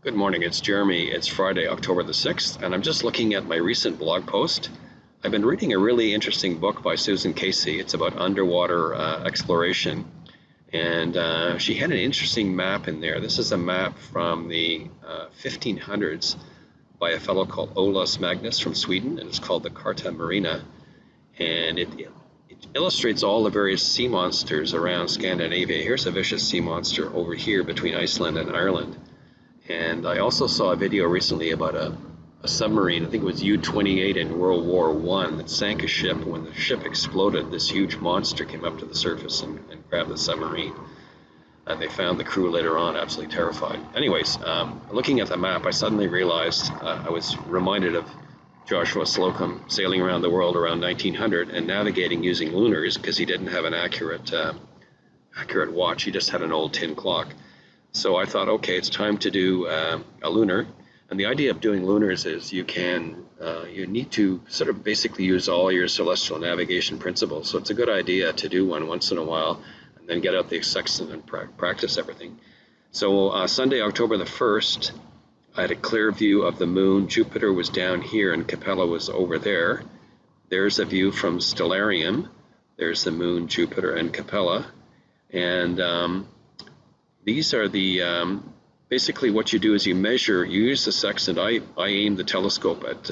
Good morning, it's Jeremy. It's Friday, October the 6th, and I'm just looking at my recent blog post. I've been reading a really interesting book by Susan Casey. It's about underwater exploration, and she had an interesting map in there. This is a map from the 1500s by a fellow called Olaus Magnus from Sweden, and it's called the Carta Marina, and it illustrates all the various sea monsters around Scandinavia. Here's a vicious sea monster over here between Iceland and Ireland. And I also saw a video recently about a submarine, I think it was U-28 in World War I, that sank a ship. When the ship exploded, this huge monster came up to the surface and grabbed the submarine. And they found the crew later on absolutely terrified. Anyways, looking at the map, I suddenly realized I was reminded of Joshua Slocum sailing around the world around 1900 and navigating using lunars because he didn't have an accurate watch. He just had an old tin clock. So I thought, okay, it's time to do a lunar. And the idea of doing lunars is you need to sort of basically use all your celestial navigation principles. So it's a good idea to do one once in a while and then get out the sextant and practice everything. So Sunday, October the 1st, I had a clear view of the moon. Jupiter was down here and Capella was over there. There's a view from Stellarium. There's the moon, Jupiter, and Capella. And these are the, basically what you do is you use the sextant. I aimed the telescope at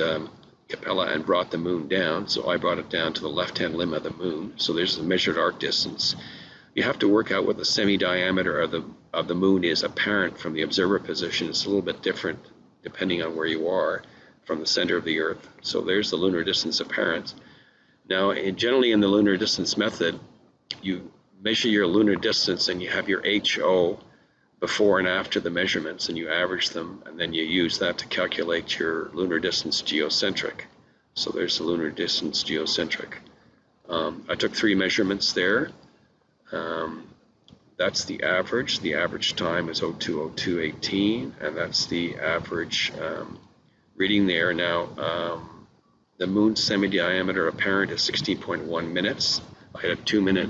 Capella and brought the moon down. So I brought it down to the left-hand limb of the moon. So there's the measured arc distance. You have to work out what the semi-diameter of the moon is apparent from the observer position. It's a little bit different depending on where you are from the center of the Earth. So there's the lunar distance apparent. Now, generally in the lunar distance method, you measure your lunar distance and you have your HO before and after the measurements, and you average them, and then you use that to calculate your lunar distance geocentric. So there's the lunar distance geocentric. I took 3 measurements there. That's the average. The average time is 02:02:18, and that's the average reading there. Now, the moon's semi-diameter apparent is 16.1 minutes. I had a 2-minute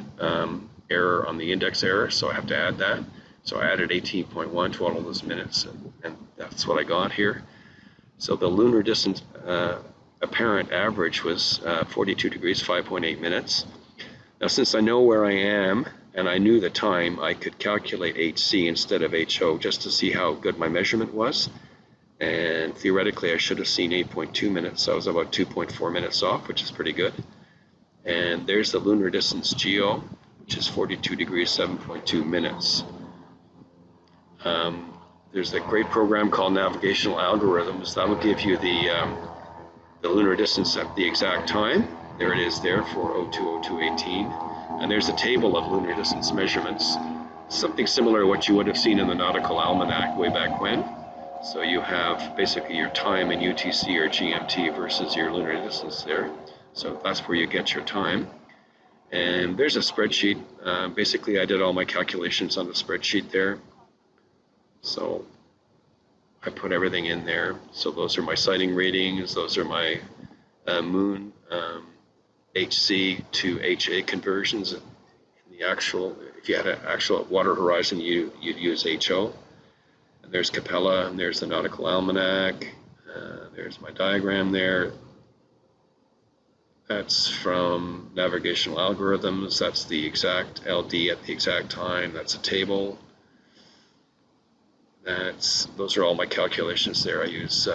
error on the index error, so I have to add that. So I added 18.1 to all of those minutes, and that's what I got here. So the lunar distance apparent average was 42 degrees, 5.8 minutes. Now, since I know where I am and I knew the time, I could calculate HC instead of HO just to see how good my measurement was. And theoretically, I should have seen 8.2 minutes. So I was about 2.4 minutes off, which is pretty good. And there's the lunar distance geo, which is 42 degrees, 7.2 minutes. There's a great program called Navigational Algorithms. That will give you the lunar distance at the exact time. There it is there for 02:02:18. And there's a table of lunar distance measurements, something similar to what you would have seen in the Nautical Almanac way back when. So you have basically your time in UTC or GMT versus your lunar distance there. So that's where you get your time. And there's a spreadsheet. Basically, I did all my calculations on the spreadsheet there. So I put everything in there. So those are my sighting ratings. Those are my moon HC to HA conversions. In the actual, if you had an actual water horizon, you'd use HO. And there's Capella, and there's the Nautical Almanac. There's my diagram there. That's from Navigational Algorithms. That's the exact LD at the exact time. That's a table. Those are all my calculations there. I use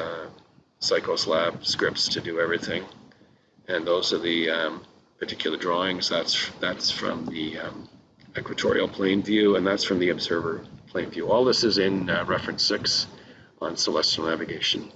CycosLab scripts to do everything. And those are the particular drawings. That's from the equatorial plane view, and that's from the observer plane view. All this is in reference 6 on celestial navigation.